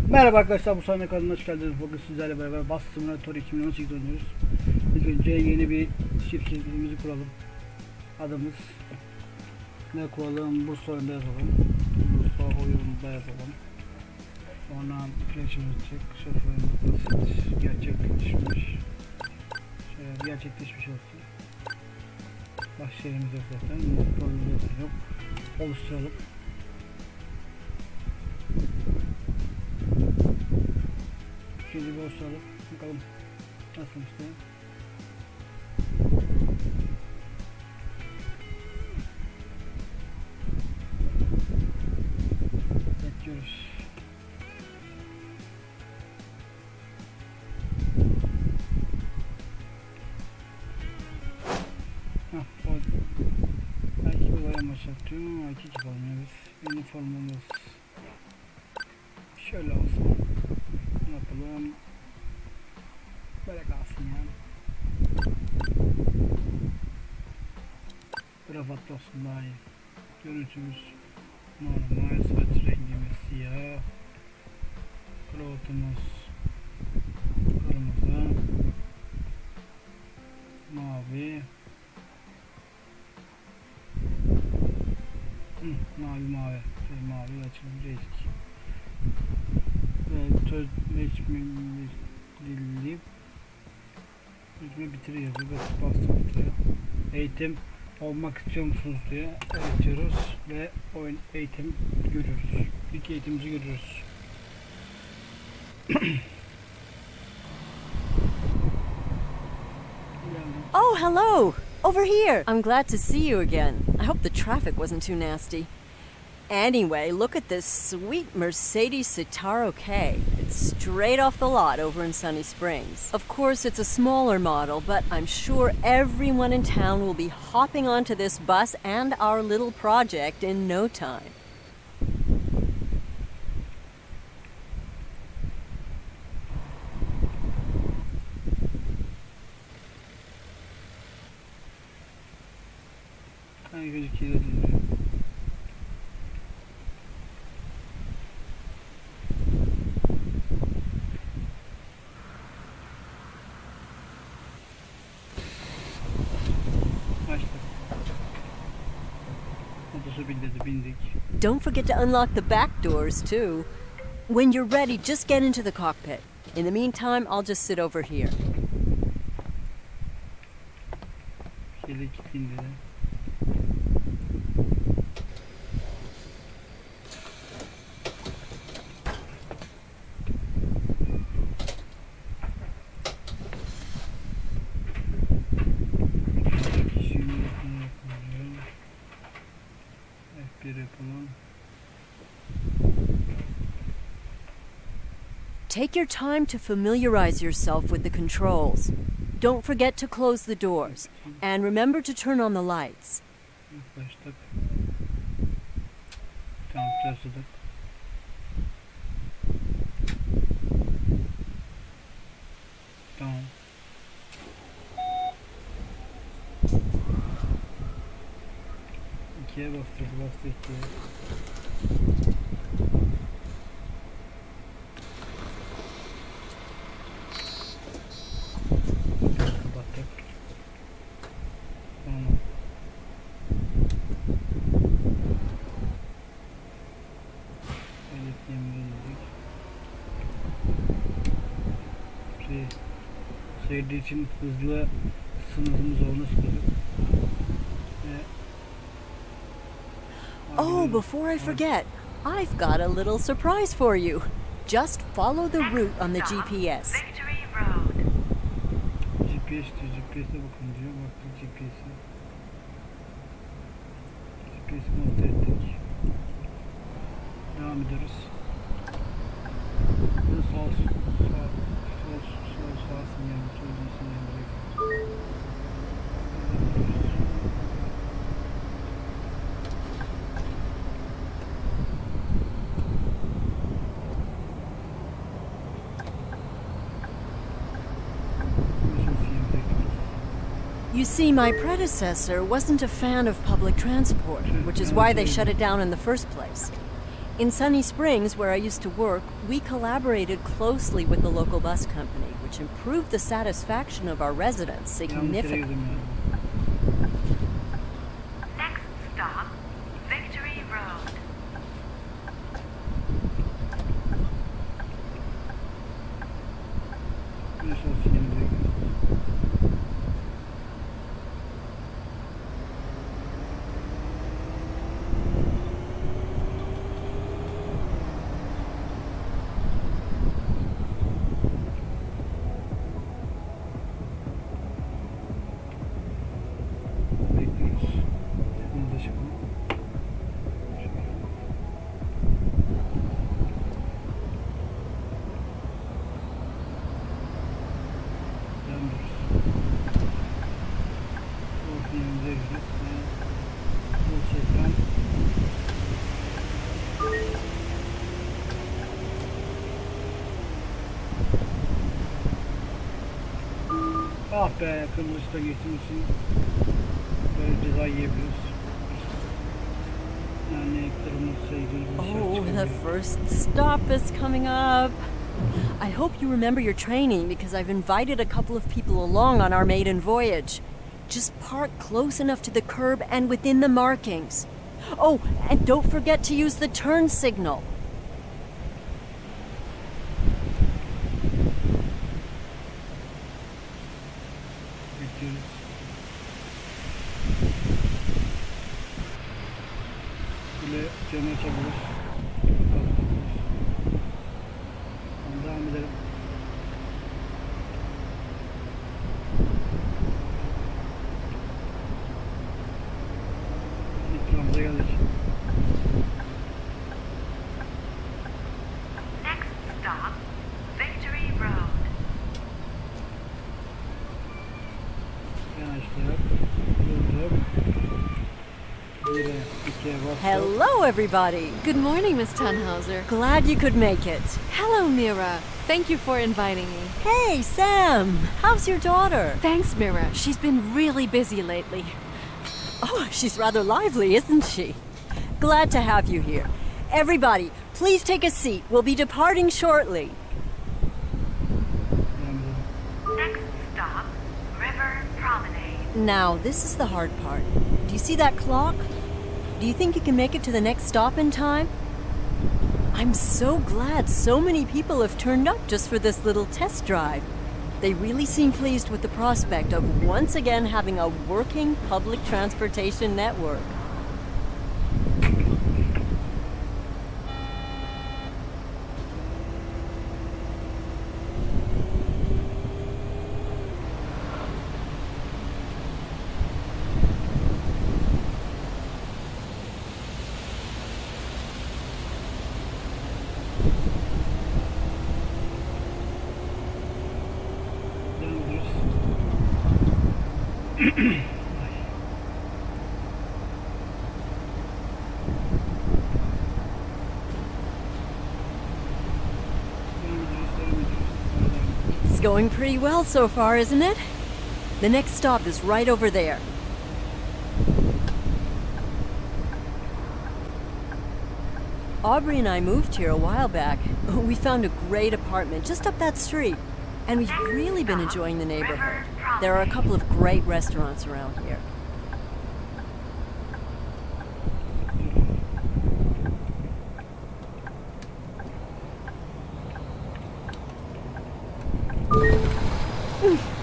Merhaba arkadaşlar, bu sahne kanalına hoş geldiniz. Bugün sizlerle beraber Bus Simulator 2018 oynuyoruz. İlk önce yeni bir şirketimizi kuralım. Adımız ne kuralım? Bursa oyunda yazalım. Bursa oyunda yazalım. Sonra flash'ımızı çek. Şoförümüz basit. Gerçekleşmiş olsun. Başlayalım zaten. Problemimiz yok. Oluşturalım. Şimdi bir oluşturalım. Bakalım nasıl işte. Bekliyoruz. Belki bir olaya başlatıyor ama iki kişi olmuyoruz. Üniformamız şöyle olsun. Yapalım. Böyle kalsın yani. Kravatlı olsun daha iyi. Görüntümüz normal. Saç rengimiz siyah. Kravatımız kırmızı. Mavi. Mavi. Mavi açılım değişik. Ve sözleşmemiz dilli. Sözleşme bitiriyoruz. Bastırıyor. Eğitim olmak istiyor musunuz diye diyoruz ve oyun eğitim görüyoruz. İlk eğitimimizi görüyoruz. Oh, hello! Over here! I'm glad to see you again. I hope the traffic wasn't too nasty. Anyway, look at this sweet Mercedes Citaro K. It's straight off the lot over in Sunny Springs. Of course, it's a smaller model, but I'm sure everyone in town will be hopping onto this bus and our little project in no time. Don't forget to unlock the back doors, too. When you're ready, just get into the cockpit. In the meantime, I'll just sit over here. Take your time to familiarize yourself with the controls. Don't forget to close the doors, and remember to turn on the lights. Sevdiği için hızlı sınırımız olmuş gibi. Oh, before I forget, I've got a little surprise for you. Just follow the route on the GPS. GPS'e bakın diyor. Baktık GPS'e. GPS'i monte ettik. Devam ediyoruz. Sol sinyal, sol sinyal. You see, my predecessor wasn't a fan of public transport, which is why they shut it down in the first place. In Sunny Springs, where I used to work, we collaborated closely with the local bus company, which improved the satisfaction of our residents significantly. Next stop, Victory Road. Ah be, kırmızıda geçtiğimizin böyle ceza yiyebiliyoruz. Yani Oh, the first stop is coming up. I hope you remember your training because I've invited a couple of people along on our maiden voyage. Just park close enough to the curb and within the markings. Oh, and don't forget to use the turn signal. Böyle cama açabilir. Devam edelim. İkramıza geldik. Next stop, Victory Road. Yanaştık. Durduk. Hello, everybody. Good morning, Miss Tannhauser. Glad you could make it. Hello, Mira. Thank you for inviting me. Hey, Sam. How's your daughter? Thanks, Mira. She's been really busy lately. Oh, she's rather lively, isn't she? Glad to have you here. Everybody, please take a seat. We'll be departing shortly. Next stop, River Promenade. Now, this is the hard part. Do you see that clock? Do you think you can make it to the next stop in time? I'm so glad so many people have turned up just for this little test drive. They really seem pleased with the prospect of once again having a working public transportation network. It's going pretty well so far, isn't it? The next stop is right over there. Aubrey and I moved here a while back. We found a great apartment just up that street, and we've really been enjoying the neighborhood. There are a couple of great restaurants around here.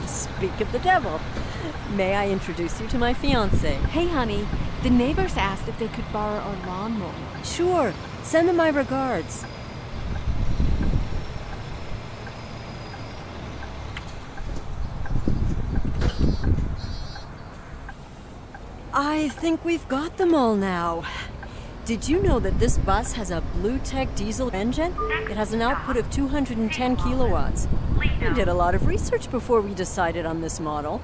Speak of the devil. May I introduce you to my fiancé? Hey, honey. The neighbors asked if they could borrow our lawnmower. Sure. Send them my regards. I think we've got them all now. Did you know that this bus has a Blue-Tech diesel engine? It has an output of 210 kilowatts. We did a lot of research before we decided on this model.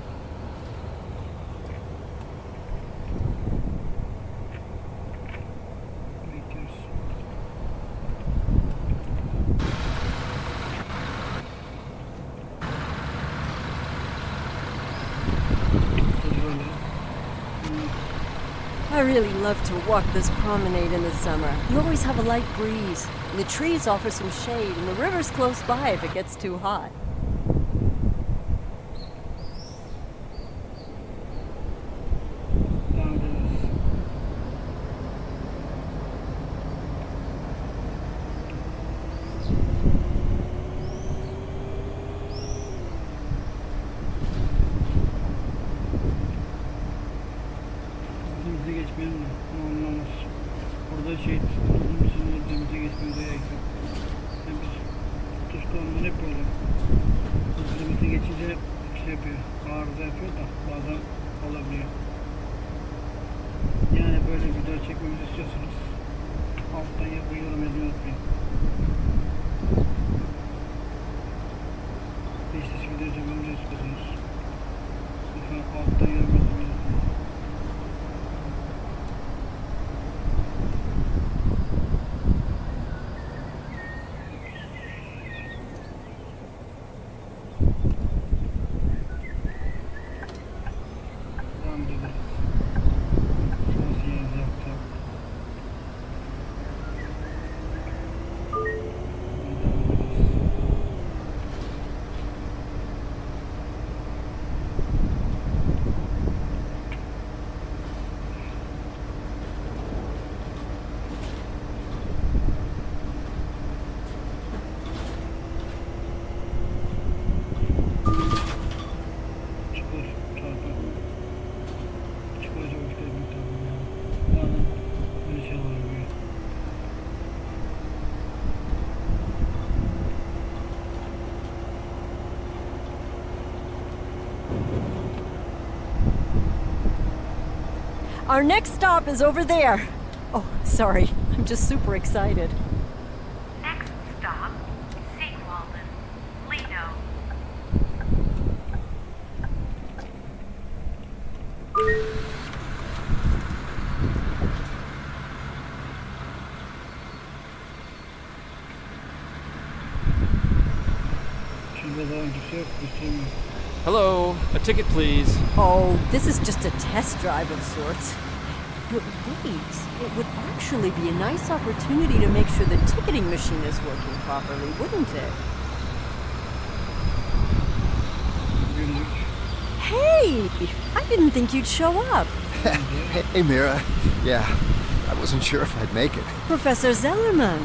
I really love to walk this promenade in the summer. You always have a light breeze, and the trees offer some shade, and the river's close by if it gets too hot. Devam ediyoruz. Hızlı geçmeyelim de. Olmaz. Burada şey hızlı geçmemize gerek yok. Yani biz tuş kullanımını hep böyle. Hızlı geçince şey yapıyor. Arıza yapıyor da bazen olabiliyor. Yani böyle video çekmemizi istiyorsanız alttan yorum yazmayı unutmayın. İşte video çekmemizi istiyorsanız lütfen alttan yorum yazmayı unutmayın. Devam edelim. Son sinyalimizi yaptık. Çukur çarpı. Çukur çok işte bir tane. Bazen böyle şey oluyor. Our next stop is over there. Oh, sorry. I'm just super excited. Next stop, Seawalden, Lido. Şurada daha öncesi yok. Göstermiyor. Hello, a ticket please. Oh, this is just a test drive of sorts. But wait, it would actually be a nice opportunity to make sure the ticketing machine is working properly, wouldn't it? Günlük. Hey! I didn't think you'd show up. Hey, Mira. Yeah, I wasn't sure if I'd make it. Professor Zellerman.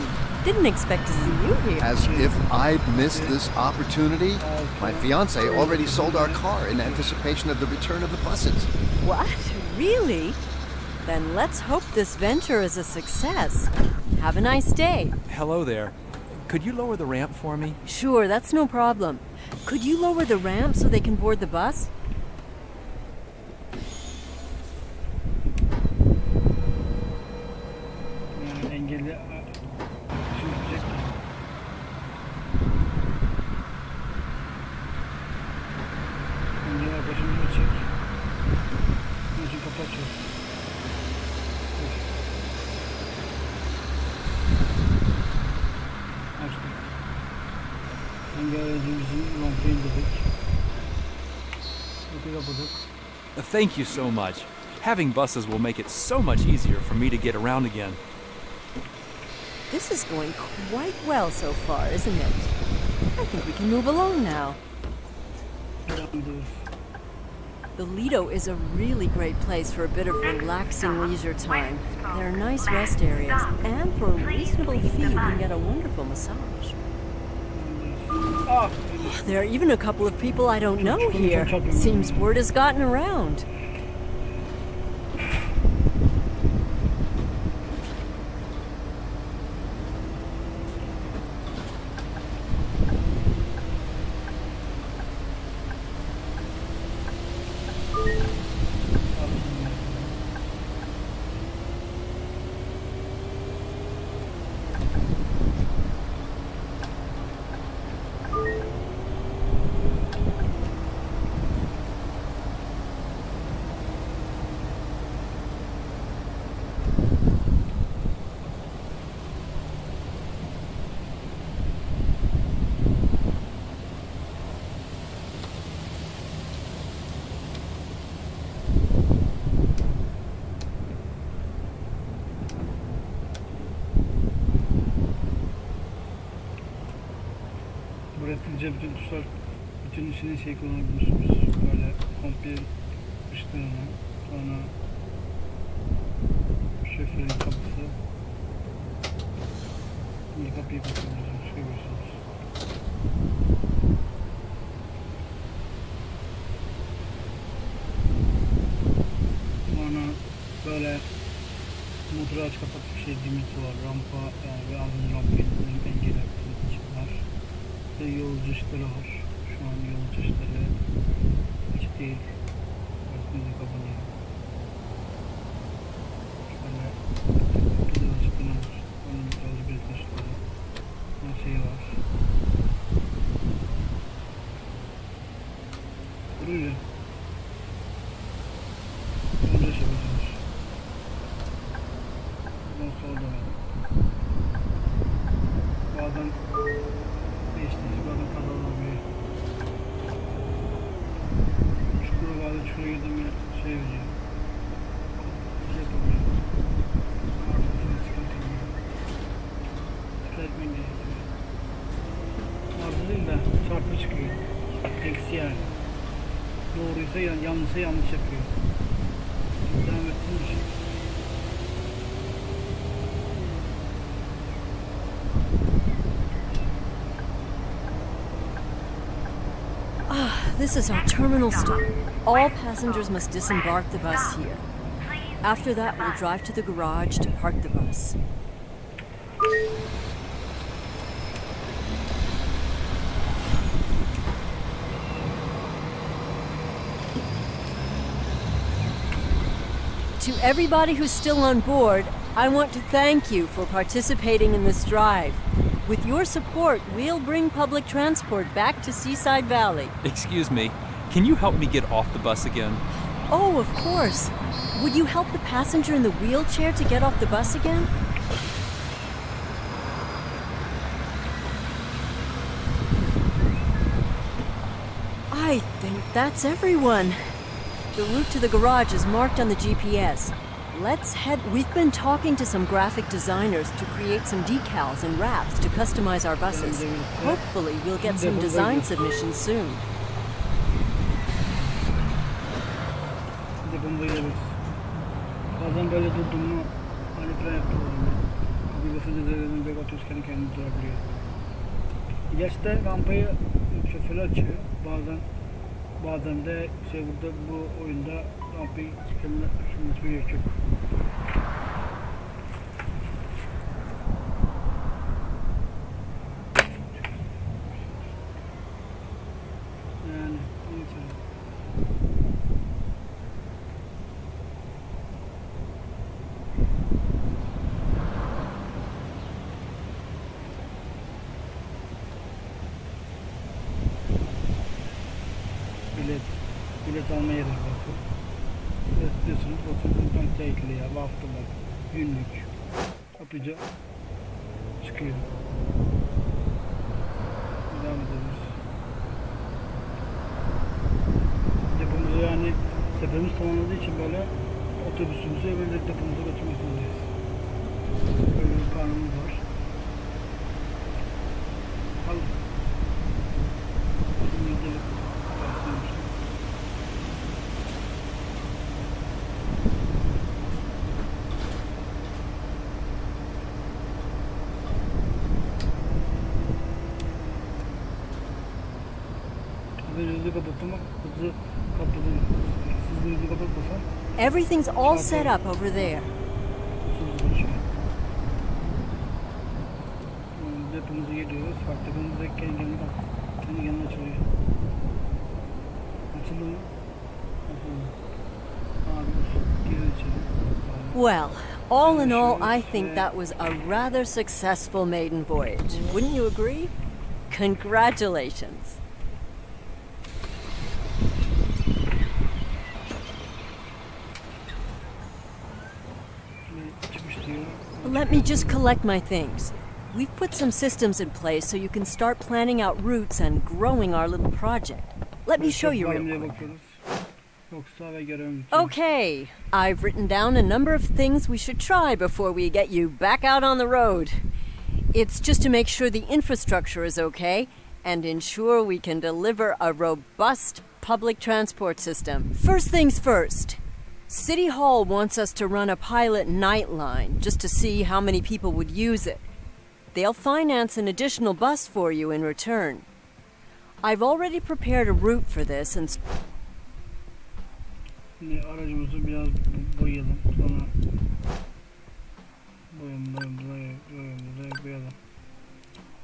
Didn't expect to see you here. As if I'd missed this opportunity. My fiance already sold our car in anticipation of the return of the buses. What? Really? Then let's hope this venture is a success. Have a nice day. Hello there. Could you lower the ramp for me? Sure, that's no problem. Could you lower the ramp so they can board the bus? Yani engelli sürecek. Engelli başımızı çek. Bunun için kapı açıyoruz. Dur. Açtık. Engelli aracımızın rampayı indirdik. Kapıyı kapadık. Thank you so much. Having buses will make it so much easier for me to get around again. This is going quite well so far, isn't it? I think we can move along now. Devam ediyoruz. The Lido is a really great place for a bit of relaxing leisure time. There are nice rest areas, and for a reasonable fee, you can get a wonderful massage. Ah! There are even a couple of people I don't know here. Seems word has gotten around. Hızlıca bütün tuşlar, bütün içine şey kullanabiliyorsunuz. Böyle komple ışıklarına, sonra şoförün kapısı. Şimdi kapıyı kapatabiliyorsunuz, çıkabiliyorsunuz. Sonra böyle motoru aç kapat bir şey dimeti var, rampa yani ve ağzının rampayı engelleyen var. Ve yolcu ışıkları var. Şu an yolcu ışıkları açık değil. Aslında kapanıyor. Şöyle yolcu ışıkları var. Onun yolcu belirti ışıkları. Her şey var. Duruyor. Yolcu ışığı yapacağız. Buradan solda var. Bazen değiştirici, bazen kazalar bir çukura, bazen çukura girdim ya şey veriyor. Şey yapabiliyor. Arızasını sıkıntı gibi. Düzeltmen gerekiyor. Arıza değil de çarpı çıkıyor. Eksi yani. Doğruysa yanlışsa yanlış yapıyor. Devam ettiğim için. This is our terminal stop. All passengers must disembark the bus here. After that, we'll drive to the garage to park the bus. To everybody who's still on board, I want to thank you for participating in this drive. With your support, we'll bring public transport back to Seaside Valley. Excuse me, can you help me get off the bus again? Oh, of course. Would you help the passenger in the wheelchair to get off the bus again? I think that's everyone. The route to the garage is marked on the GPS. Let's head. We've been talking to some graphic designers to create some decals and wraps to customize our buses. Hopefully, we'll get some design submissions soon. Bazen böyle durdum mu hani fren yapıyorum. Bir basınca da bir batıyoruz kendi kendine durabiliyor. Gerçekten rampayı şoförler açıyor. Bazen de burada bu oyunda rampayı çıkılması gerek yok. Yani neyse. Bilet alma yeri var. Diyorsunuz, oturduğundan keyifli ya, haftalık, günlük, yapıcı çıkıyor. Devam ediyoruz. Depomuzu yani sefemiz tamamladığı için böyle otobüsümüzü böyle depomuza götürmek zorundayız. Böyle bir kanunumuz var. Al. Şimdi gelip Everything's all set up over there. Depumuza geliyoruz. Depomuzda kendi kendine açılıyor. Açıldı mı? Well, all in all, I think that was a rather successful maiden voyage. Wouldn't you agree? Congratulations. Let me just collect my things. We've put some systems in place so you can start planning out routes and growing our little project. Let me show you real quick. Okay, I've written down a number of things we should try before we get you back out on the road. It's just to make sure the infrastructure is okay and ensure we can deliver a robust public transport system. First things first. City Hall wants us to run a pilot night line just to see how many people would use it. They'll finance an additional bus for you in return. I've already prepared a route for this and... Şimdi aracımızı biraz boyayalım. Sonra boyayalım.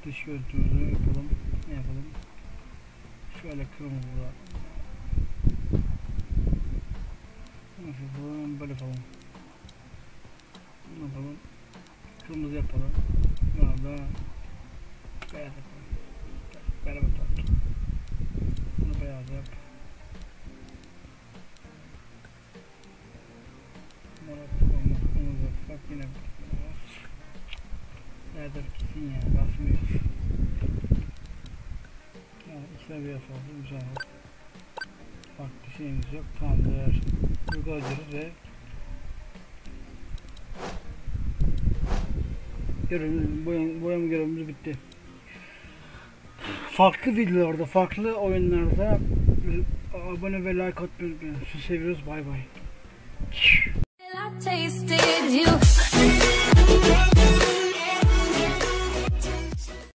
Dış görüntümüzü yapalım. Ne yapalım? Şöyle kırmızı. Nasıl yapalım? Böyle yapalım. Ne yapalım? Kırmızı yapalım. Burada beyaz yapalım. Beraber yapalım. Bunu beyaz yap. Kırmızı yapsak yine nerede gitsin ya? Basmıyoruz. Yani içine beyaz oldu. Güzel oldu. Farklı bir şeyimiz yok. Tamamdır. Uygulayacağız ve boyama görevimiz bitti. Farklı videolarda, farklı oyunlarda abone ve like atmayı unutmayın. Sizi seviyoruz. Bay bay. I tasted you.